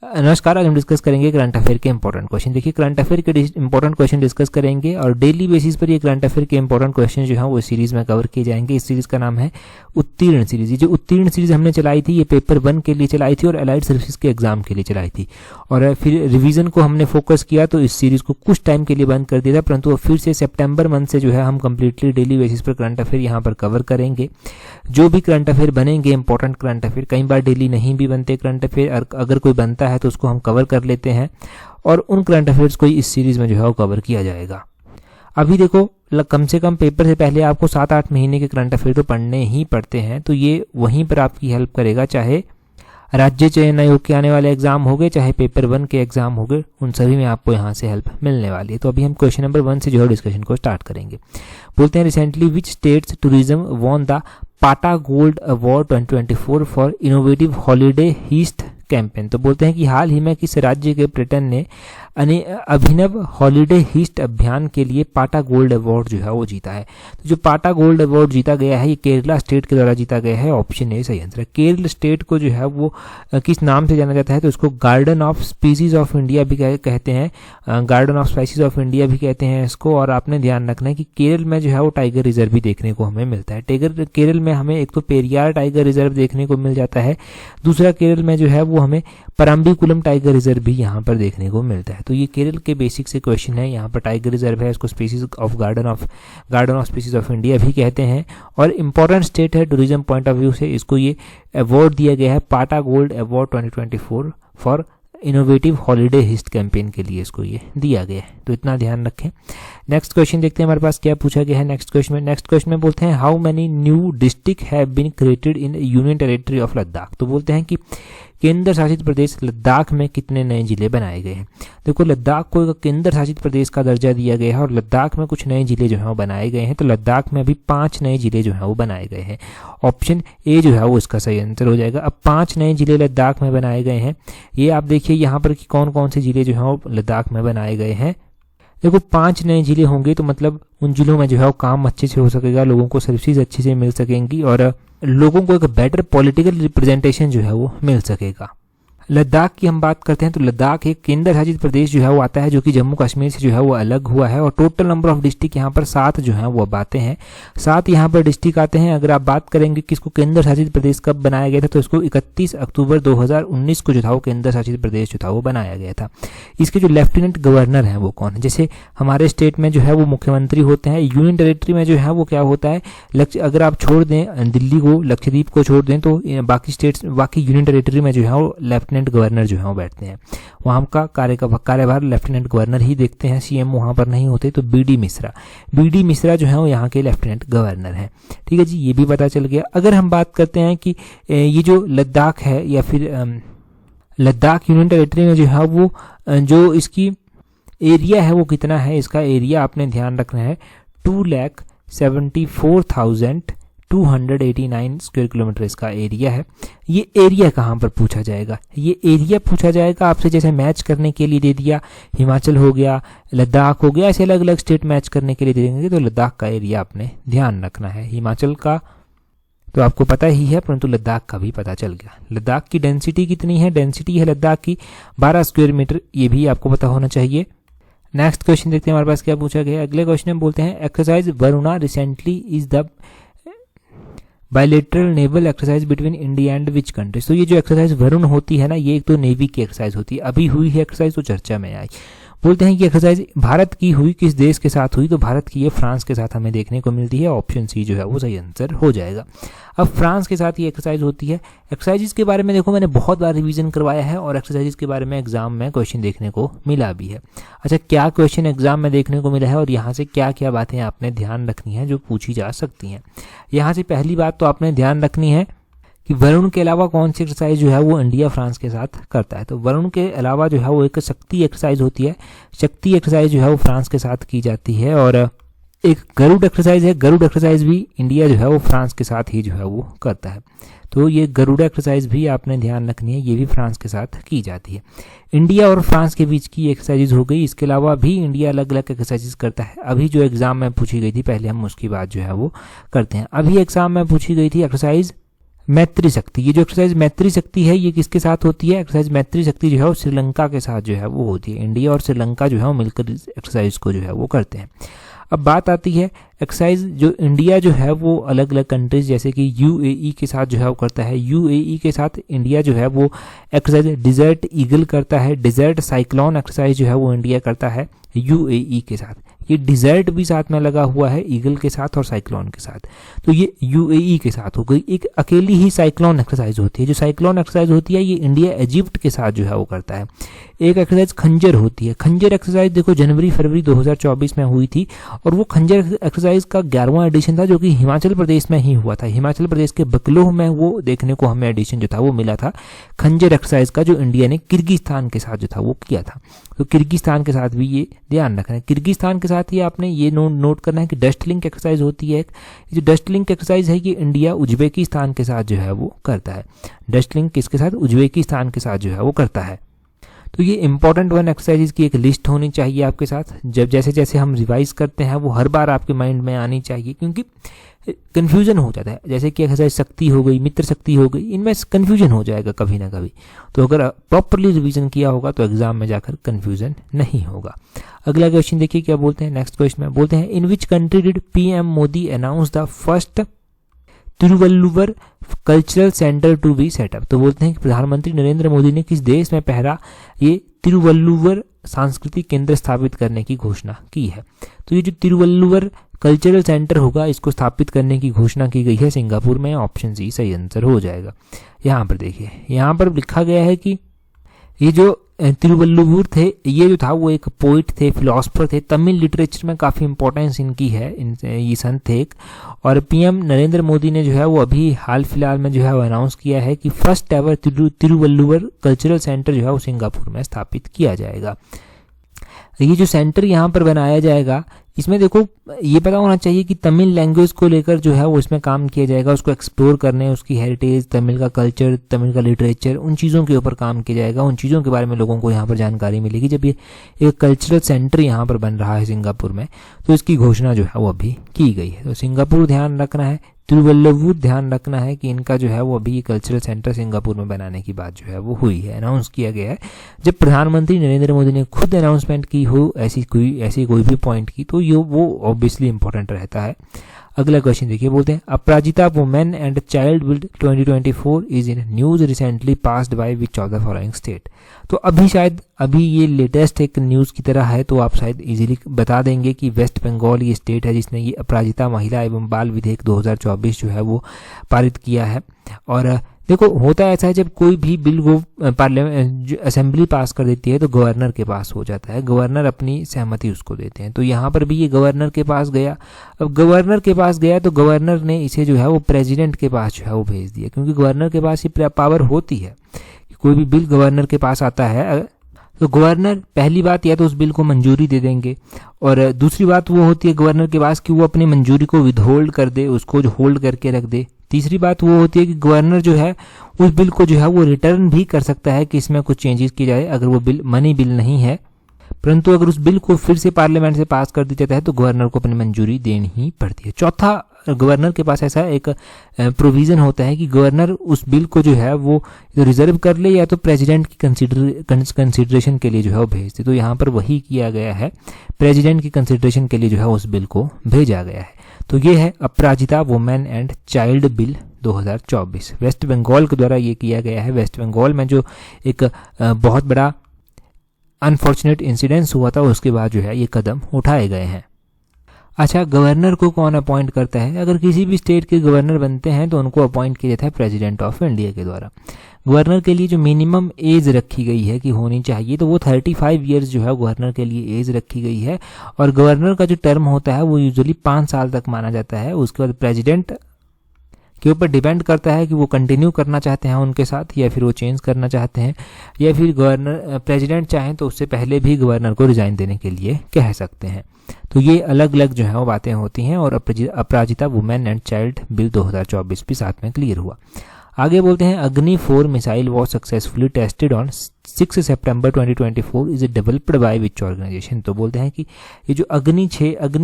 नमस्कार, आज हम डिस्कस करेंगे करंट अफेयर के इंपॉर्टेंट क्वेश्चन। देखिए, करंट अफेयर के इंपॉर्टेंट क्वेश्चन डिस्कस करेंगे और डेली बेसिस पर ये करंट अफेयर के इंपॉर्टेंट क्वेश्चन जो है वो सीरीज में कवर किए जाएंगे। इस सीरीज का नाम है उत्तीर्ण सीरीज। ये जो उत्तीर्ण सीरीज हमने चलाई थी, ये पेपर 1 के लिए चलाई थी और अलाइड सर्विसेज के एग्जाम के लिए चलाई थी। और फिर रिवीजन को हमने फोकस किया तो इस सीरीज को कुछ टाइम के लिए बंद कर दिया था, परंतु फिर से सितंबर मंथ से जो है हम कंप्लीटली डेली बेसिस पर करंट अफेयर यहाँ पर कवर करेंगे। जो भी करंट अफेयर बनेंगे, इंपॉर्टेंट करंट अफेयर, कई बार डेली नहीं भी बनते करंट अफेयर, अगर कोई बनता है तो उसको हम कवर कर लेते हैं और उन करंट अफेयर्स को इस सीरीज में जो है वो कवर किया जाएगा। अभी देखो, कम से कम पेपर से पहले आपको 7-8 महीने के करंट अफेयर तो पढ़ने ही पड़ते हैं, तो ये वहीं पर आपकी हेल्प करेगा। चाहे राज्य चयन आयोग के आने वाले एग्जाम हो गए, चाहे पेपर 1 के एग्जाम हो गए, उन सभी में आपको यहाँ से हेल्प मिलने वाली है। तो अभी हम क्वेश्चन नंबर 1 से जो है डिस्कशन को स्टार्ट करेंगे। बोलते हैं, recently which state's tourism won the PATA gold award 2024 for innovative holiday heist campaign. तो बोलते हैं कि हाल ही में किस राज्य के पर्यटन ने अभिनव हॉलीडे हीस्ट अभियान के लिए पाटा गोल्ड अवार्ड जो है वो जीता है। तो जो पाटा गोल्ड अवार्ड जीता गया है, ये केरला स्टेट के द्वारा जीता गया है। ऑप्शन ए सही आंसर है। केरल स्टेट को जो है वो किस नाम से जाना जाता है, तो इसको garden of species of India भी कहते हैं, garden of species of India भी कहते हैं इसको। और आपने ध्यान रखना है कि केरल में जो है वो टाइगर रिजर्व भी देखने को हमें मिलता है। केरल में हमें एक तो पेरियार टाइगर रिजर्व देखने को मिल जाता है, दूसरा केरल में जो है वो हमें परम्बिकुलम टाइगर रिजर्व भी यहाँ पर देखने को मिलता है। तो ये केरल के बेसिक से क्वेश्चन है। यहाँ पर टाइगर रिजर्व है, इसको species of garden of species of India भी कहते हैं और इंपॉर्टेंट स्टेट है टूरिज्म पॉइंट ऑफ व्यू से। इसको ये अवार्ड दिया गया है, PATA gold award 2024 for innovative holiday heist campaign के लिए इसको ये दिया गया है। तो इतना ध्यान रखें। नेक्स्ट क्वेश्चन देखते हैं हमारे पास क्या पूछा गया है नेक्स्ट क्वेश्चन में बोलते हैं, how many new district have been created in union territory of Ladakh. तो बोलते हैं कि केंद्र शासित प्रदेश लद्दाख में कितने नए जिले बनाए गए हैं। देखो, लद्दाख को एक केंद्र शासित प्रदेश का दर्जा दिया गया है और लद्दाख में कुछ नए जिले जो हैं वो बनाए गए हैं। तो लद्दाख में अभी 5 नए जिले जो हैं वो बनाए गए हैं। ऑप्शन ए जो है वो इसका सही आंसर हो जाएगा। अब 5 नए जिले लद्दाख में बनाए गए हैं। ये आप देखिए यहाँ पर कि कौन कौन से जिले जो हैं वो लद्दाख में बनाए गए हैं। देखो, 5 नए जिले होंगे तो मतलब उन जिलों में जो है वो काम अच्छे से हो सकेगा, लोगों को सर्विसेज अच्छे से मिल सकेंगी और लोगों को एक बेटर पॉलिटिकल रिप्रेजेंटेशन जो है वो मिल सकेगा। लद्दाख की हम बात करते हैं तो लद्दाख एक केंद्र शासित प्रदेश जो है वो आता है, जो कि जम्मू कश्मीर से जो है वो अलग हुआ है। और टोटल नंबर ऑफ डिस्ट्रिक्ट यहाँ पर 7 जो है वो अब आते हैं, 7 यहाँ पर डिस्ट्रिक्ट आते हैं। अगर आप बात करेंगे कि इसको केंद्र शासित प्रदेश कब बनाया गया था, तो इसको 31 अक्टूबर 2019 को जो था वो केंद्र शासित प्रदेश जो था वो बनाया गया था। इसके जो लेफ्टिनेंट गवर्नर हैं वो कौन है, जैसे हमारे स्टेट में जो है वो मुख्यमंत्री होते हैं, यूनियन टेरिटरी में जो है वो क्या होता है, अगर आप छोड़ दें दिल्ली को, लक्षद्वीप को छोड़ दें, तो बाकी यूनियन टेरिटरी में जो है वो लेफ्टिनेंट गवर्नर जो है वो बैठते हैं। वहाँ का कार्यभार लेफ्टिनेंट गवर्नर ही देखते हैं, सीएम वहाँ पर नहीं होते। तो बीडी मिश्रा जो है वो यहाँ के लेफ्टिनेंट गवर्नर हैं। ठीक है जी, ये भी पता चल गया। अगर हम बात करते हैं कि ये जो लद्दाख है या फिर लद्दाख यूनियन टेरिटरी में जो है वो जो इसकी एरिया है वो कितना है, इसका एरिया आपने ध्यान रखना है 2,74,289 स्क्वायर किलोमीटर इसका एरिया है। ये एरिया कहाँ पर पूछा जाएगा, ये एरिया पूछा जाएगा आपसे, जैसे मैच करने के लिए दे दिया हिमाचल हो गया, लद्दाख हो गया, ऐसे अलग अलग स्टेट मैच करने के लिए दे देंगे तो लद्दाख का एरिया आपने ध्यान रखना है। हिमाचल का तो आपको पता ही है, परंतु लद्दाख का भी पता चल गया। लद्दाख की डेंसिटी कितनी है, डेंसिटी है लद्दाख की 12 स्क्वायर मीटर, ये भी आपको पता होना चाहिए। नेक्स्ट क्वेश्चन देखते हैं हमारे पास क्या पूछा गया है। अगले क्वेश्चन में बोलते हैं, exercise Varuna recently is the bilateral naval exercise between India and which countries. तो ये जो एक्सरसाइज वरुण होती है ना, ये एक तो नेवी की एक्सरसाइज होती है, अभी हुई है एक्सरसाइज तो चर्चा में आई। बोलते हैं कि एक्सरसाइज भारत की हुई, किस देश के साथ हुई, तो भारत की ये फ्रांस के साथ हमें देखने को मिलती है। ऑप्शन सी जो है वो सही आंसर हो जाएगा। अब फ्रांस के साथ ये एक्सरसाइज होती है। एक्सरसाइजेस के बारे में देखो, मैंने बहुत बार रिवीजन करवाया है और एक्सरसाइजेस के बारे में एग्जाम में क्वेश्चन देखने को मिला भी है। अच्छा, क्या क्वेश्चन एग्जाम में देखने को मिला है और यहाँ से क्या क्या बातें आपने ध्यान रखनी है जो पूछी जा सकती हैं। यहाँ से पहली बात तो आपने ध्यान रखनी है कि वरुण के अलावा कौन सी एक्सरसाइज जो है वो इंडिया फ्रांस के साथ करता है। तो वरुण के अलावा जो है वो एक शक्ति एक्सरसाइज होती है, शक्ति एक्सरसाइज जो है वो फ्रांस के साथ की जाती है। और एक गरुड़ एक्सरसाइज है, गरुड़ एक्सरसाइज भी इंडिया जो है वो फ्रांस के साथ ही जो है वो करता है। तो ये गरुड़ एक्सरसाइज भी आपने ध्यान रखनी है, ये भी फ्रांस के साथ की जाती है। इंडिया और फ्रांस के बीच की एक्सरसाइज हो गई। इसके अलावा भी इंडिया अलग अलग एक्सरसाइजेस करता है। अभी जो एग्जाम में पूछी गई थी, पहले हम उसकी बात जो है वो करते हैं। अभी एग्जाम में पूछी गई थी एक्सरसाइज मैत्री शक्ति, ये जो एक्सरसाइज मैत्री शक्ति है ये किसके साथ होती है? एक्सरसाइज मैत्री शक्ति जो है वो श्रीलंका के साथ जो है वो होती है। इंडिया और श्रीलंका जो है वो मिलकर इस एक्सरसाइज को जो है वो करते हैं। अब बात आती है एक्सरसाइज जो इंडिया जो है वो अलग अलग कंट्रीज जैसे कि यूएई के साथ जो है वो करता है। यूएई के साथ इंडिया जो है वो एक्सरसाइज डिजर्ट ईगल करता है। डिजर्ट साइक्लोन एक्सरसाइज जो है वो इंडिया करता है यूएई के साथ। ये डिजर्ट भी साथ में लगा हुआ है ईगल के साथ और साइक्लोन के साथ, तो ये यूएई के साथ हो गई। एक अकेली ही साइक्लोन एक्सरसाइज होती है। जो साइक्लोन एक्सरसाइज होती है ये इंडिया इजिप्ट के साथ जो है वो करता है। एक एक्सरसाइज खंजर होती है। खंजर एक्सरसाइज देखो जनवरी फरवरी 2024 में हुई थी और वो खंजर एक्सरसाइज का 11वां एडिशन था जो कि हिमाचल प्रदेश में ही हुआ था। हिमाचल प्रदेश के बकलोह में वो देखने को हमें एडिशन जो था वो मिला था खंजर एक्सरसाइज का, जो इंडिया ने किर्गिस्तान के साथ जो था वो किया था। तो किर्गिस्तान के साथ भी ये ध्यान रखना है। किर्गिस्तान के साथ ही आपने ये नोट करना है कि डस्ट लिंक एक्सरसाइज होती है। जो डस्ट लिंक एक्सरसाइज है ये इंडिया उज्बेकिस्तान के साथ जो है वो करता है। डस्ट लिंक किसके साथ? उज्बेकिस्तान के साथ जो है वो करता है। तो ये इंपॉर्टेंट वन एक्सरसाइज की एक लिस्ट होनी चाहिए आपके साथ। जब जैसे जैसे हम रिवाइज करते हैं वो हर बार आपके माइंड में आनी चाहिए, क्योंकि कन्फ्यूजन हो जाता है। जैसे कि एक्सरसाइज शक्ति हो गई, मित्र शक्ति हो गई, इनमें कन्फ्यूजन हो जाएगा कभी ना कभी। तो अगर प्रॉपरली रिवीजन किया होगा तो एग्जाम में जाकर कन्फ्यूजन नहीं होगा। अगला क्वेश्चन देखिए क्या बोलते हैं। नेक्स्ट क्वेश्चन में बोलते हैं in which country did PM Modi announce the first Thiruvalluvar cultural centre to be setup. तो बोलते हैं कि प्रधानमंत्री नरेंद्र मोदी ने किस देश में पहला ये तिरुवल्लुवर सांस्कृतिक केंद्र स्थापित करने की घोषणा की है। तो ये जो तिरुवल्लुवर कल्चरल सेंटर होगा इसको स्थापित करने की घोषणा की गई है सिंगापुर में। ऑप्शन सी सही आंसर हो जाएगा। यहाँ पर देखिए, यहाँ पर लिखा गया है कि ये जो तिरुवल्लुवर थे ये जो था वो एक पोइट थे, फिलोसफर थे। तमिल लिटरेचर में काफ़ी इंपॉर्टेंस इनकी है। ये संत थे एक। और पीएम नरेंद्र मोदी ने जो है वो अभी हाल फिलहाल में जो है वो अनाउंस किया है कि first ever Thiruvalluvar cultural centre जो है वो सिंगापुर में स्थापित किया जाएगा। ये जो सेंटर यहाँ पर बनाया जाएगा इसमें देखो ये पता होना चाहिए कि तमिल लैंग्वेज को लेकर जो है वो इसमें काम किया जाएगा। उसको एक्सप्लोर करने, उसकी हेरिटेज, तमिल का कल्चर, तमिल का लिटरेचर, उन चीज़ों के ऊपर काम किया जाएगा। उन चीज़ों के बारे में लोगों को यहाँ पर जानकारी मिलेगी। जब ये एक कल्चरल सेंटर यहाँ पर बन रहा है सिंगापुर में तो इसकी घोषणा जो है वो अभी की गई है। तो सिंगापुर ध्यान रखना है, तिरुवल्लुवर ध्यान रखना है कि इनका जो है वो अभी कल्चरल सेंटर सिंगापुर में बनाने की बात जो है वो हुई है, अनाउंस किया गया है। जब प्रधानमंत्री नरेंद्र मोदी ने खुद अनाउंसमेंट की हो ऐसी कोई भी पॉइंट की तो ये वो ऑब्वियसली इंपॉर्टेंट रहता है। अगला क्वेश्चन देखिए, बोलते हैं Aparajita women and child bill 2024 is in news recently passed by which of the following state. तो अभी ये लेटेस्ट एक न्यूज़ की तरह है तो आप शायद इजीली बता देंगे कि वेस्ट बंगाल ये स्टेट है जिसने ये अपराजिता महिला एवं बाल विधेयक 2024 जो है वो पारित किया है। और देखो होता ऐसा है जब कोई भी बिल को पार्लियामेंट असेंबली पास कर देती है तो गवर्नर के पास हो जाता है। गवर्नर अपनी सहमति उसको देते हैं। तो यहाँ पर भी ये गवर्नर के पास गया। अब गवर्नर के पास गया तो गवर्नर ने इसे जो है वो प्रेसिडेंट के पास जो है वो भेज दिया, क्योंकि गवर्नर के पास ये पावर होती है। कोई भी बिल गवर्नर के पास आता है तो गवर्नर पहली बात या तो उस बिल को मंजूरी दे देंगे, और दूसरी बात वो होती है गवर्नर के पास कि वो अपनी मंजूरी को विदहोल्ड कर दे, उसको जो होल्ड करके रख दे। तीसरी बात वो होती है कि गवर्नर जो है उस बिल को जो है वो रिटर्न भी कर सकता है कि इसमें कुछ चेंजेस किए जाए अगर वो बिल मनी बिल नहीं है। परंतु अगर उस बिल को फिर से पार्लियामेंट से पास कर दिया जाता है तो गवर्नर को अपनी मंजूरी देनी ही पड़ती है। चौथा, गवर्नर के पास ऐसा एक प्रोविजन होता है कि गवर्नर उस बिल को जो है वो रिजर्व कर ले या तो प्रेसिडेंट की कंसिडरेशन के लिए जो है वो भेज दे। तो यहाँ पर वही किया गया है, प्रेसिडेंट की कंसिडरेशन के लिए जो है उस बिल को भेजा गया है। तो ये है Aparajita women and child bill 2024, West Bengal के द्वारा ये किया गया है। वेस्ट बंगाल में जो एक बहुत बड़ा अनफॉर्चुनेट इंसिडेंस हुआ था उसके बाद जो है ये कदम उठाए गए हैं। अच्छा, गवर्नर को कौन अपॉइंट करता है? अगर किसी भी स्टेट के गवर्नर बनते हैं तो उनको अपॉइंट किया जाता है प्रेसिडेंट ऑफ इंडिया के द्वारा। गवर्नर के लिए जो मिनिमम एज रखी गई है कि होनी चाहिए तो वो 35 ईयर्स जो है गवर्नर के लिए एज रखी गई है। और गवर्नर का जो टर्म होता है वो यूजुअली 5 साल तक माना जाता है। उसके बाद प्रेसिडेंट के ऊपर डिपेंड करता है कि वो कंटिन्यू करना चाहते हैं उनके साथ या फिर वो चेंज करना चाहते हैं, या फिर गवर्नर प्रेसिडेंट चाहें तो उससे पहले भी गवर्नर को रिजाइन देने के लिए कह सकते हैं। तो ये अलग अलग जो है वो बातें होती हैं। और अपराजिता वुमेन एंड चाइल्ड बिल 2024 भी साथ में क्लियर हुआ। आगे बोलते हैं Agni 4 missile was successfully tested on 6 September 2024 is developed by which organisation. तो बोलते हैं कि ये जो अग्नि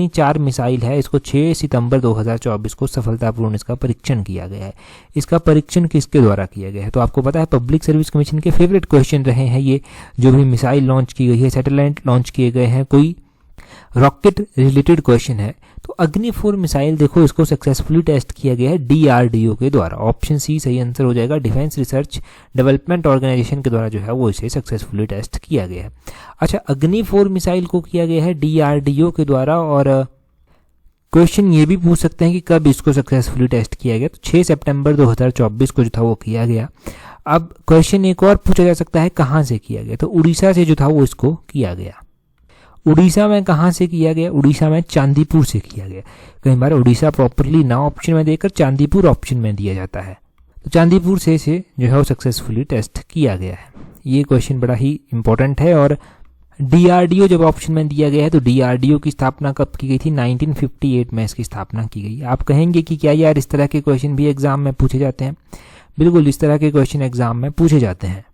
4 मिसाइल है इसको 6 सितंबर 2024 को सफलतापूर्ण इसका परीक्षण किया गया है। इसका परीक्षण किसके द्वारा किया गया है? तो आपको पता है पब्लिक सर्विस कमीशन के फेवरेट क्वेश्चन रहे हैं ये, जो भी मिसाइल लॉन्च की गई है, सैटेलाइट लॉन्च किए गए हैं, कोई रॉकेट रिलेटेड क्वेश्चन है तो अग्नि 4 मिसाइल देखो इसको सक्सेसफुली टेस्ट किया गया है DRDO के द्वारा। ऑप्शन सी सही आंसर हो जाएगा, डिफेंस रिसर्च डेवलपमेंट ऑर्गेनाइजेशन के द्वारा जो है वो इसे सक्सेसफुली टेस्ट किया गया है। अच्छा, अग्नि 4 मिसाइल को किया गया है DRDO के द्वारा, और क्वेश्चन ये भी पूछ सकते हैं कि कब इसको सक्सेसफुली टेस्ट किया गया। तो 6 सितंबर 2024 को जो था वो किया गया। अब क्वेश्चन एक और पूछा जा सकता है कहाँ से किया गया, तो उड़ीसा से जो था वो इसको किया गया। उड़ीसा में कहाँ से किया गया? उड़ीसा में चांदीपुर से किया गया। कई बार उड़ीसा प्रॉपरली ना ऑप्शन में देकर चांदीपुर ऑप्शन में दिया जाता है, तो चांदीपुर से जो है वो सक्सेसफुली टेस्ट किया गया है। ये क्वेश्चन बड़ा ही इंपॉर्टेंट है। और DRDO जब ऑप्शन में दिया गया है तो DRDO की स्थापना कब की गई थी? 1958 में इसकी स्थापना की गई। आप कहेंगे कि क्या यार इस तरह के क्वेश्चन भी एग्जाम में पूछे जाते हैं? बिल्कुल, इस तरह के क्वेश्चन एग्जाम में पूछे जाते हैं।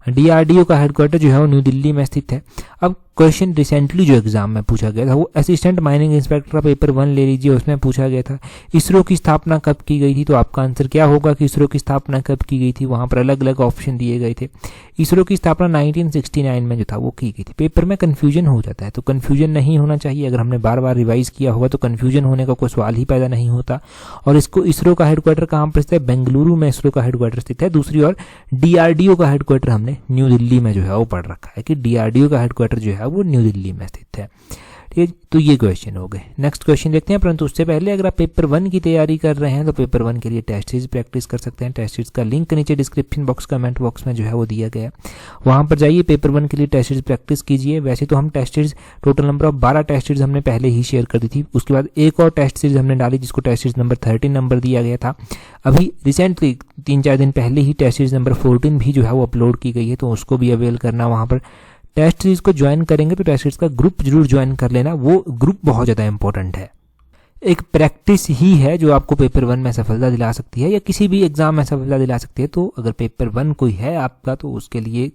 DRDO का हेडक्वार्टर जो है वो न्यू दिल्ली में स्थित है। अब क्वेश्चन रिसेंटली जो एग्जाम में पूछा गया था वो असिस्टेंट माइनिंग इंस्पेक्टर पेपर 1 ले लीजिए, उसमें पूछा गया था इसरो की स्थापना कब की गई थी। तो आपका आंसर क्या होगा कि इसरो की स्थापना कब की गई थी? वहां पर अलग अलग ऑप्शन दिए गए थे। इसरो की स्थापना 1969 में जो था वो की गई थी। पेपर में कन्फ्यूजन हो जाता है, तो कन्फ्यूजन नहीं होना चाहिए। अगर हमने बार बार रिवाइज किया होगा तो कन्फ्यूजन होने का कोई सवाल ही पैदा नहीं होता। और इसरो का हेडक्वार्टर कहाँ पर स्थित है? बेंगलुरु में इसरो का हेडक्वार्टर स्थित है। दूसरी ओर DRDO का हेडक्वार्टर हमने न्यू दिल्ली में जो है वो पढ़ रखा है कि DRDO का हेडक्वार्टर जो है वो न्यू दिल्ली में स्थित है। ठीक है, तो ये क्वेश्चन हो गए। नेक्स्ट क्वेश्चन देखते हैं, परंतु उससे पहले अगर आप पेपर 1 की तैयारी कर रहे हैं तो पेपर 1 के लिए टेस्ट सीरीज प्रैक्टिस कर सकते हैं। टेस्ट सीरीज का लिंक नीचे डिस्क्रिप्शन बॉक्स कमेंट बॉक्स में जो है वो दिया गया है, वहां पर जाइए, पेपर 1 के लिए टेस्ट सीरीज प्रैक्टिस कीजिए। वैसे तो हम test series total number of 12 test series हमने पहले ही शेयर कर दी थी। उसके बाद एक और टेस्ट सीरीज हमने डाली जिसको टेस्ट सीरीज नंबर 13 नंबर दिया गया था। अभी रिसेंटली 3-4 दिन पहले ही टेस्ट सीरीज नंबर 14 भी जो है वो अपलोड की गई है, तो उसको भी अवेल करना। वहां पर टेस्ट सीरीज को ज्वाइन करेंगे तो टेस्ट सीरीज का ग्रुप जरूर ज्वाइन कर लेना, वो ग्रुप बहुत ज़्यादा इंपॉर्टेंट है। एक प्रैक्टिस ही है जो आपको पेपर 1 में सफलता दिला सकती है या किसी भी एग्जाम में सफलता दिला सकती है। तो अगर पेपर 1 कोई है आपका तो उसके लिए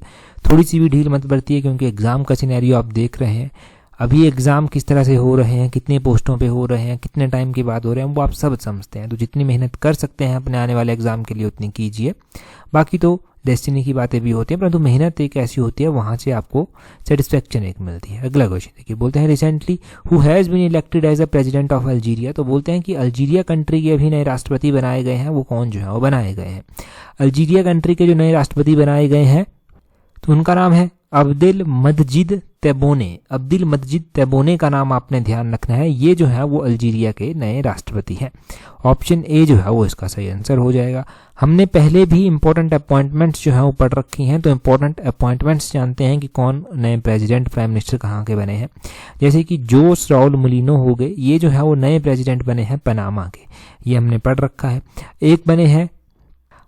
थोड़ी सी भी ढील मत बरतिए, क्योंकि एग्जाम का सिनेरियो आप देख रहे हैं। अभी एग्जाम किस तरह से हो रहे हैं, कितने पोस्टों पे हो रहे हैं, कितने टाइम के बाद हो रहे हैं, वो आप सब समझते हैं। तो जितनी मेहनत कर सकते हैं अपने आने वाले एग्जाम के लिए उतनी कीजिए। बाकी तो डेस्टिनी की बातें भी होती हैं, परंतु मेहनत एक ऐसी होती है वहां से आपको सेटिस्फेक्शन एक मिलती है। अगला क्वेश्चन देखिए, बोलते हैं recently who has been elected as a president of Algeria. तो बोलते हैं कि अल्जीरिया कंट्री के अभी नए राष्ट्रपति बनाए गए हैं, वो कौन जो है वो बनाए गए हैं। अल्जीरिया कंट्री के जो नए राष्ट्रपति बनाए गए हैं तो उनका नाम है अब्देल मजीद तेबोने। अब्देल मजीद तेबोने का नाम आपने ध्यान रखना है। ये जो है वो अल्जीरिया के नए राष्ट्रपति हैं। ऑप्शन ए जो है वो इसका सही आंसर हो जाएगा। हमने पहले भी इंपॉर्टेंट अपॉइंटमेंट्स जो है वो पढ़ रखी हैं, तो इंपॉर्टेंट अपॉइंटमेंट्स जानते हैं कि कौन नए प्रेसिडेंट प्राइम मिनिस्टर कहाँ के बने हैं। जैसे कि जोस राउल मुलिनो हो गए, ये जो है वो नए प्रेसिडेंट बने हैं पनामा के, ये हमने पढ़ रखा है। एक बने हैं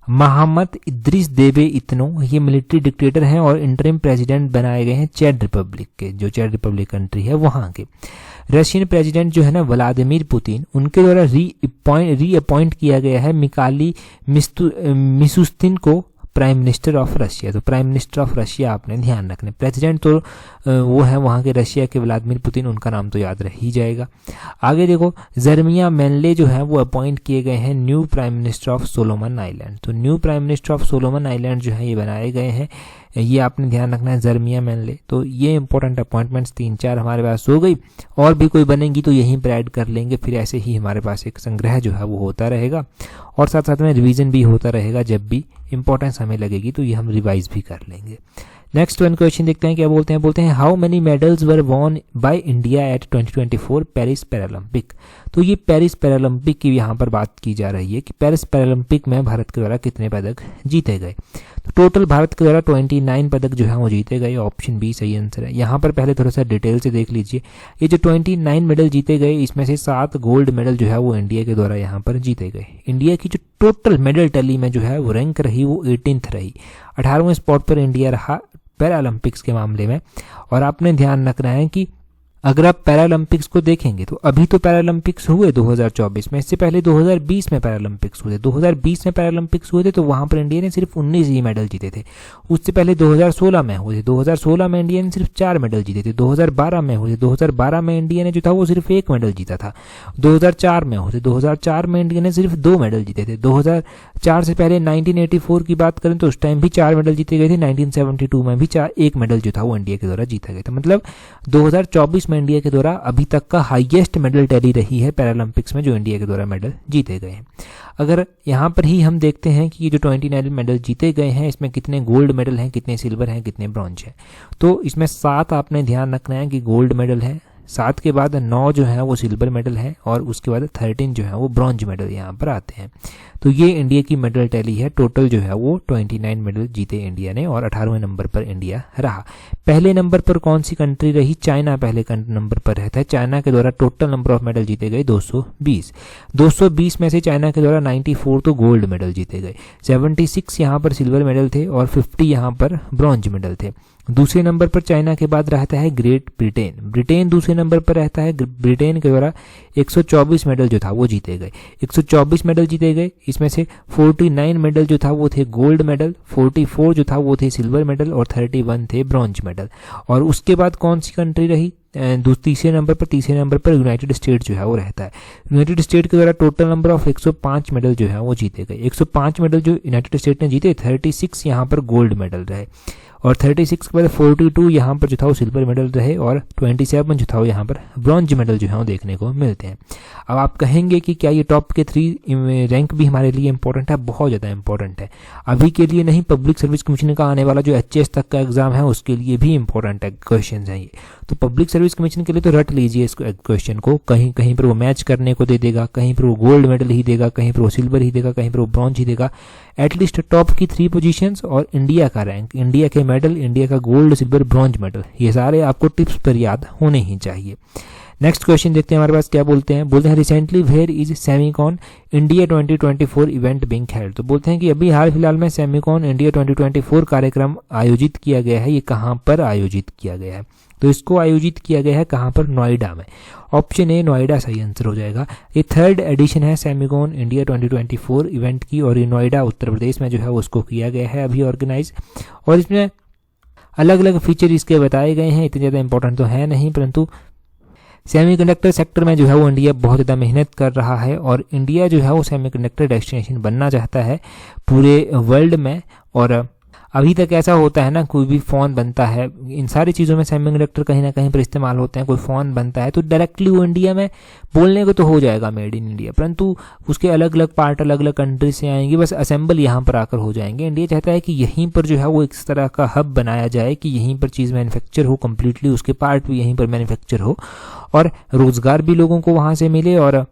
मोहम्मद इद्रिस देबे इतनो, ये मिलिट्री डिक्टेटर हैं और इंटरिम प्रेसिडेंट बनाए गए हैं चेड रिपब्लिक के, जो चेड रिपब्लिक कंट्री है वहां के। रशियन प्रेसिडेंट जो है ना व्लादिमीर पुतिन, उनके द्वारा री अपॉइंट किया गया है मिकाली मिशुस्तिन को प्राइम मिनिस्टर ऑफ रशिया। तो प्राइम मिनिस्टर ऑफ रशिया आपने ध्यान रखना। प्रेसिडेंट तो वो है वहाँ के रशिया के व्लादिमीर पुतिन, उनका नाम तो याद रह ही जाएगा। आगे देखो, जर्मिया मेनले जो है वो अपॉइंट किए गए हैं new prime minister of Solomon island. तो new prime minister of Solomon island जो है ये बनाए गए हैं, ये आपने ध्यान रखना है, जर्मिया मेनले। तो ये इंपॉर्टेंट अपॉइंटमेंट्स 3-4 हमारे पास हो गई, और भी कोई बनेंगी तो यहीं पर ऐड कर लेंगे। फिर ऐसे ही हमारे पास एक संग्रह जो है वो होता रहेगा, और साथ साथ में रिवीजन भी होता रहेगा। जब भी इंपॉर्टेंस हमें लगेगी तो ये हम रिवाइज भी कर लेंगे। नेक्स्ट वन क्वेश्चन देखते हैं, क्या बोलते हैं how many medals were won by India at 2024 Paris Paralympic. तो ये पेरिस पैरालंपिक की यहाँ पर बात की जा रही है कि पेरिस पैरालंपिक में भारत के द्वारा कितने पदक जीते गए। तो टोटल भारत के द्वारा 29 पदक जो है वो जीते गए। ऑप्शन बी सही आंसर है। यहाँ पर पहले थोड़ा सा डिटेल से देख लीजिए, ये जो 29 मेडल जीते गए इसमें से 7 गोल्ड मेडल जो है वो इंडिया के द्वारा यहाँ पर जीते गए। इंडिया की जो टोटल मेडल टैली में जो है वो रैंक रही वो 18th रही। 18वें स्पॉट पर इंडिया रहा पैरालंपिक्स के मामले में। और आपने ध्यान रखना है कि अगर आप पैरालंपिक्स को देखेंगे तो अभी तो पैरालंपिक्स हुए 2024 में, इससे पहले 2020 में पैरालंपिक्स हुए थे। 2020 में पैरालंपिक्स हुए थे तो वहां पर इंडिया ने सिर्फ 19 ही मेडल जीते थे। उससे पहले 2016 में हुए थे, 2016 में इंडिया ने सिर्फ 4 मेडल जीते थे। 2012 में हुए थे, 2012 में इंडिया ने जो था वो सिर्फ 1 मेडल जीता था। 2004 में हुए थे, 2004 में इंडिया ने सिर्फ 2 मेडल जीते थे। 2004 से पहले 1984 की बात करें तो उस टाइम भी 4 मेडल जीते गए थे। 1972 में भी 1 मेडल जो था वो इंडिया के द्वारा जीता गया था। मतलब 2024 में इंडिया के द्वारा अभी तक का हाईएस्ट मेडल टैली रही है पैरालंपिक्स में, जो इंडिया के द्वारा मेडल जीते गए हैं। अगर यहाँ पर ही हम देखते हैं कि ये जो 29 मेडल जीते गए हैं इसमें कितने गोल्ड मेडल हैं, कितने सिल्वर हैं, कितने ब्रॉन्ज हैं, तो इसमें 7 आपने ध्यान रखना है कि गोल्ड मेडल है, 7 के बाद 9 जो है वो सिल्वर मेडल है और उसके बाद 13 जो है वो ब्रॉन्ज मेडल यहाँ पर आते हैं। तो ये इंडिया की मेडल टैली है। टोटल जो है वो 29 मेडल जीते इंडिया ने और 18वें नंबर पर इंडिया रहा। पहले नंबर पर कौन सी कंट्री रही? चाइना पहले नंबर पर रहता है। चाइना के द्वारा टोटल नंबर ऑफ मेडल जीते गए 220। 220 में से चाइना के द्वारा 94 तो गोल्ड मेडल जीते गए, 76 यहाँ पर सिल्वर मेडल थे और 50 यहाँ पर ब्रॉन्ज मेडल थे। दूसरे नंबर पर चाइना के बाद रहता है ग्रेट ब्रिटेन। ब्रिटेन दूसरे नंबर पर रहता है। ब्रिटेन के द्वारा 124 मेडल जो था वो जीते गए, 124 मेडल जीते गए। इसमें से 49 मेडल जो था वो थे गोल्ड मेडल, 44 जो था वो थे सिल्वर मेडल और 31 थे ब्रॉन्ज मेडल। और उसके बाद कौन सी कंट्री रही? तीसरे नंबर पर यूनाइटेड स्टेट्स जो है वो रहता है। यूनाइटेड स्टेट के द्वारा टोटल नंबर ऑफ 105 मेडल जो है वो जीते गए। 105 मेडल जो यूनाइटेड स्टेट ने जीते, 36 यहाँ पर गोल्ड मेडल रहे और 36 के बाद 42 यहाँ पर जो था वो सिल्वर मेडल रहे और 27 जो था वो यहाँ पर ब्रॉन्ज मेडल जो है वो देखने को मिलते हैं। अब आप कहेंगे कि क्या ये टॉप के 3 रैंक भी हमारे लिए इंपॉर्टेंट है? बहुत ज़्यादा इंपॉर्टेंट है। अभी के लिए नहीं, पब्लिक सर्विस कमीशन का आने वाला जो HAS तक का एग्जाम है उसके लिए भी इंपॉर्टेंट है क्वेश्चन है ये। तो पब्लिक सर्विस कमीशन के लिए तो रट लीजिए इस क्वेश्चन को। कहीं कहीं पर वो मैच करने को दे देगा, कहीं पर वो गोल्ड मेडल ही देगा, कहीं पर वो सिल्वर ही देगा, कहीं पर वो ब्रॉन्ज ही देगा। एटलीस्ट टॉप की 3 पोजीशंस और इंडिया का रैंक, इंडिया के मेडल, इंडिया का गोल्ड सिल्वर ब्रॉन्ज मेडल, ये सारे आपको टिप्स पर याद होने ही चाहिए। नेक्स्ट क्वेश्चन देखते हैं हमारे पास क्या बोलते हैं। बोलते हैं recently where is Semicon India 2024 event being held. तो बोलते हैं कि अभी हाल फिलहाल में सेमिकॉन इंडिया 2024 कार्यक्रम आयोजित किया गया है। ये कहाँ पर आयोजित किया गया है? तो इसको आयोजित किया गया है कहाँ पर? नोएडा में। ऑप्शन ए नोएडा सही आंसर हो जाएगा। ये 3rd एडिशन है सेमिकॉन इंडिया 2024 इवेंट की और ये नोएडा उत्तर प्रदेश में जो है उसको किया गया है अभी ऑर्गेनाइज। और इसमें अलग अलग फीचर इसके बताए गए हैं, इतने ज़्यादा इंपॉर्टेंट तो है नहीं, परंतु सेमीकंडक्टर सेक्टर में जो है वो इंडिया बहुत ज़्यादा मेहनत कर रहा है और इंडिया जो है वो सेमीकंडक्टर डेस्टिनेशन बनना चाहता है पूरे वर्ल्ड में। और अभी तक ऐसा होता है ना, कोई भी फ़ोन बनता है, इन सारी चीज़ों में सेमीकंडक्टर कहीं ना कहीं पर इस्तेमाल होते हैं। कोई फ़ोन बनता है तो डायरेक्टली वो इंडिया में बोलने को तो हो जाएगा मेड इन इंडिया, परंतु उसके अलग अलग पार्ट अलग अलग कंट्री से आएंगे, बस असेंबल यहाँ पर आकर हो जाएंगे। इंडिया चाहता है कि यहीं पर जो है वो इस तरह का हब बनाया जाए कि यहीं पर चीज़ मैन्युफैक्चर हो कम्प्लीटली, उसके पार्ट भी यहीं पर मैन्युफैक्चर हो और रोज़गार भी लोगों को वहाँ से मिले और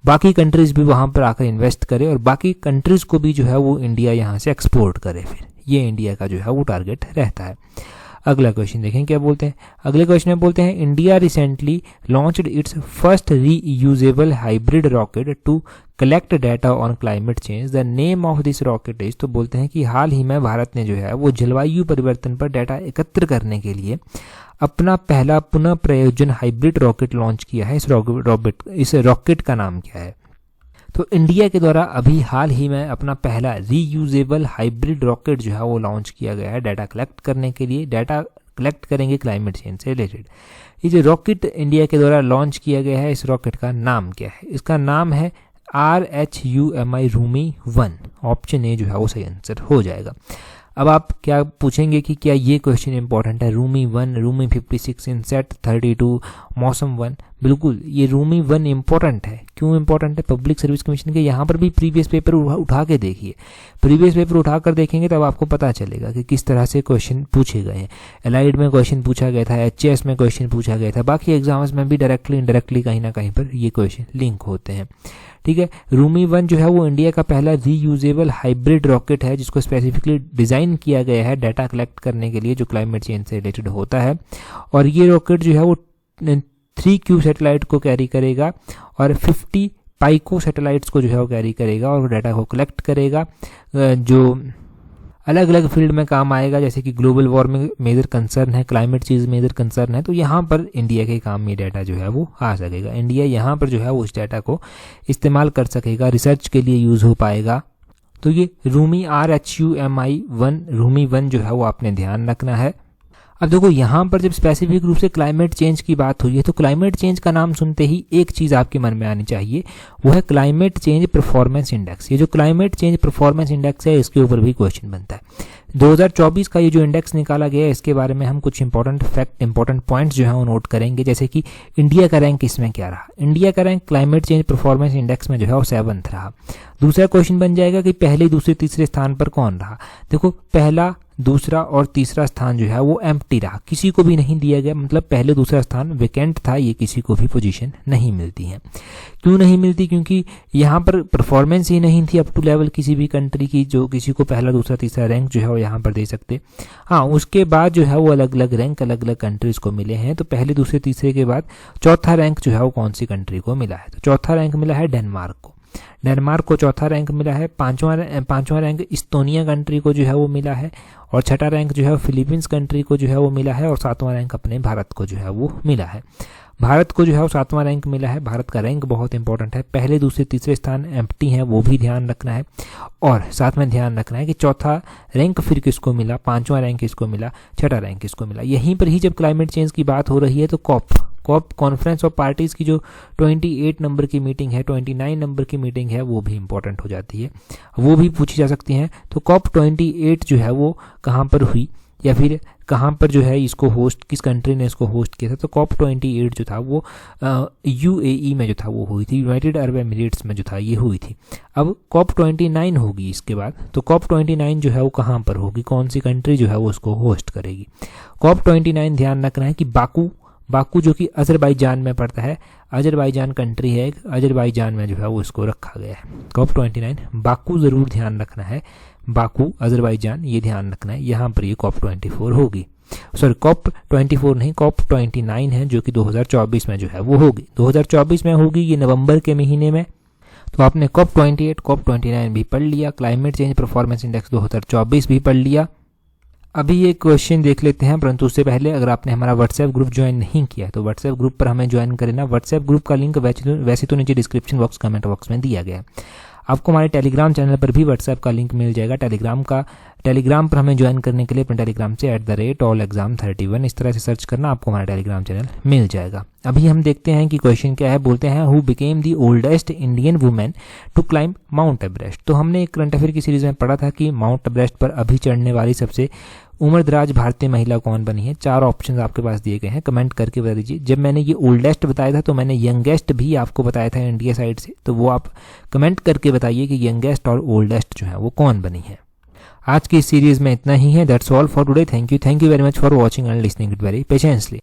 बाकी कंट्रीज़ भी वहाँ पर आकर इन्वेस्ट करे और बाकी कंट्रीज़ को भी जो है वो इंडिया यहाँ से एक्सपोर्ट करे। फिर ये इंडिया का जो है वो टारगेट रहता है। अगला क्वेश्चन देखें क्या बोलते हैं। अगले क्वेश्चन में बोलते हैं India recently launched its first reusable hybrid rocket to collect data on climate change, the name of this rocket is. तो बोलते हैं कि हाल ही में भारत ने जो है वो जलवायु परिवर्तन पर डाटा एकत्र करने के लिए अपना पहला पुनः प्रयोजन हाइब्रिड रॉकेट लॉन्च किया है। इस रॉकेट का नाम क्या है? तो इंडिया के द्वारा अभी हाल ही में अपना पहला रीयूजेबल हाइब्रिड रॉकेट जो है वो लॉन्च किया गया है डाटा कलेक्ट करने के लिए। डाटा कलेक्ट करेंगे क्लाइमेट चेंज से रिलेटेड। ये जो रॉकेट इंडिया के द्वारा लॉन्च किया गया है, इस रॉकेट का नाम क्या है? इसका नाम है RHUMI रूमी 1। ऑप्शन ए जो है वो सही आंसर हो जाएगा। अब आप क्या पूछेंगे कि क्या ये क्वेश्चन इंपॉर्टेंट है? रूमी 1, रूमी 56, इनसेट 32, मौसम 1। बिल्कुल ये रूमी 1 इंपॉर्टेंट है। क्यों इंपॉर्टेंट है? पब्लिक सर्विस कमीशन के यहाँ पर भी प्रीवियस पेपर उठा के देखिए। प्रीवियस पेपर उठाकर देखेंगे तब आपको पता चलेगा कि किस तरह से क्वेश्चन पूछे गए हैं। एलाइड में क्वेश्चन पूछा गया था, HAS में क्वेश्चन पूछा गया था, बाकी एग्जाम्स में भी डायरेक्टली इनडायरेक्टली कहीं ना कहीं पर ये क्वेश्चन लिंक होते हैं। ठीक है, रूमी 1 जो है वो इंडिया का पहला रीयूजेबल हाइब्रिड रॉकेट है जिसको स्पेसिफिकली डिज़ाइन किया गया है डाटा कलेक्ट करने के लिए जो क्लाइमेट चेंज से रिलेटेड होता है। और ये रॉकेट जो है वो 3Q सैटेलाइट को कैरी करेगा और 50 पाइको सैटेलाइट्स को जो है वो कैरी करेगा और डाटा को कलेक्ट करेगा। जो अलग अलग फील्ड में काम आएगा, जैसे कि ग्लोबल वार्मिंग मेजर कंसर्न है, क्लाइमेट चेंज मेजर कंसर्न है, तो यहाँ पर इंडिया के काम में डाटा जो है वो आ सकेगा। इंडिया यहाँ पर जो है वो उस डाटा को इस्तेमाल कर सकेगा, रिसर्च के लिए यूज़ हो पाएगा। तो ये रूमी RHUMI-1 रूमी 1 जो है वो आपने ध्यान रखना है। अब देखो यहाँ पर जब स्पेसिफिक रूप से क्लाइमेट चेंज की बात हुई है तो क्लाइमेट चेंज का नाम सुनते ही एक चीज़ आपके मन में आनी चाहिए, वो है क्लाइमेट चेंज परफॉर्मेंस इंडेक्स। ये जो क्लाइमेट चेंज परफॉर्मेंस इंडेक्स है इसके ऊपर भी क्वेश्चन बनता है। 2024 का ये जो इंडेक्स निकाला गया है इसके बारे में हम कुछ इंपॉर्टेंट फैक्ट, इंपॉर्टेंट पॉइंट्स जो है वो नोट करेंगे, जैसे कि इंडिया का रैंक इसमें क्या रहा। इंडिया का rank climate change performance index में जो है वो 7th रहा। दूसरा क्वेश्चन बन जाएगा कि पहले, दूसरे, तीसरे स्थान पर कौन रहा। देखो पहला, दूसरा और तीसरा स्थान जो है वो एम्प्टी रहा, किसी को भी नहीं दिया गया, मतलब पहले दूसरा स्थान वेकेंट था, ये किसी को भी पोजीशन नहीं मिलती है। क्यों नहीं मिलती? क्योंकि यहाँ पर परफॉर्मेंस ही नहीं थी अप टू लेवल किसी भी कंट्री की, जो किसी को पहला, दूसरा, तीसरा रैंक जो है वो यहाँ पर दे सकते। हाँ, उसके बाद जो है वो अलग अलग रैंक अलग अलग कंट्रीज को मिले हैं। तो पहले, दूसरे, तीसरे के बाद चौथा रैंक जो है वो कौन सी कंट्री को मिला है? तो चौथा रैंक मिला है डेनमार्क को। डेनमार्क को चौथा रैंक मिला है। पांचवा रैंक इस्टोनिया कंट्री को जो है वो मिला है, और छठा रैंक जो है फिलीपींस कंट्री को जो है वो मिला है, और 7वां रैंक अपने भारत को जो है वो मिला है। भारत को जो है वो 7वां रैंक मिला है। भारत का रैंक बहुत इंपॉर्टेंट है। पहले, दूसरे, तीसरे स्थान एम्प्टी हैं, वो भी ध्यान रखना है, और साथ में ध्यान रखना है कि चौथा रैंक फिर किसको मिला, 5वां रैंक किसको मिला, छठा रैंक किसको मिला। यहीं पर ही जब क्लाइमेट चेंज की बात हो रही है तो कॉप कॉन्फ्रेंस ऑफ पार्टीज की जो 28 नंबर की मीटिंग है, 29 नंबर की मीटिंग है, वो भी इंपॉर्टेंट हो जाती है, वो भी पूछी जा सकती हैं। तो COP 28 जो है वो कहाँ पर हुई, या फिर कहाँ पर जो है इसको होस्ट, किस कंट्री ने इसको होस्ट किया था? तो COP 28 जो था वो UAE में जो था वो हुई थी, यूनाइटेड अरब एमिरेट्स में जो था ये हुई थी। अब COP 29 होगी इसके बाद, तो COP 29 जो है वो कहाँ पर होगी, कौन सी कंट्री जो है वो उसको होस्ट करेगी? COP 29 ध्यान रखना है कि बाकू जो कि अजरबैजान में पड़ता है, अजरबैजान कंट्री है, अजरबैजान में जो है वो इसको रखा गया है। COP 29 बाकू ज़रूर ध्यान रखना है, बाकू अजरबैजान ये ध्यान रखना है। यहाँ पर ये COP 24 होगी, सॉरी COP 24 नहीं, COP 29 है, जो कि 2024 में जो है वो होगी। 2024 में होगी, ये नवंबर के महीने में। तो आपने COP 28, COP 29 भी पढ़ लिया, क्लाइमेट चेंज परफॉर्मेंस इंडेक्स 2024 भी पढ़ लिया। अभी ये क्वेश्चन देख लेते हैं, परंतु उससे पहले अगर आपने हमारा व्हाट्सएप ग्रुप ज्वाइन नहीं किया है तो व्हाट्सएप ग्रुप पर हमें ज्वाइन करना। व्हाट्सएप ग्रुप का लिंक वैसे तो नीचे डिस्क्रिप्शन बॉक्स, कमेंट बॉक्स में दिया गया है। आपको हमारे टेलीग्राम चैनल पर भी व्हाट्सएप का लिंक मिल जाएगा। टेलीग्राम पर हमें ज्वाइन करने के लिए अपने टेलीग्राम से @allexam31 इस तरह से सर्च करना, आपको हमारा टेलीग्राम चैनल मिल जाएगा। अभी हम देखते हैं कि क्वेश्चन क्या है। बोलते हैं who became the oldest Indian women to climb Mount Everest. तो हमने एक करंट अफेयर की सीरीज में पढ़ा था कि माउंट एवरेस्ट पर अभी चढ़ने वाली सबसे उम्रदराज भारतीय महिला कौन बनी है। 4 ऑप्शन आपके पास दिए गए हैं, कमेंट करके बता दीजिए। जब मैंने ये ओल्डेस्ट बताया था तो मैंने यंगेस्ट भी आपको बताया था इंडिया साइड से, तो वो आप कमेंट करके बताइए कि यंगेस्ट और ओल्डेस्ट जो है वो कौन बनी है। आज की इस सीरीज में इतना ही है। That's all for today. Thank you very much for watching and listening it very patiently.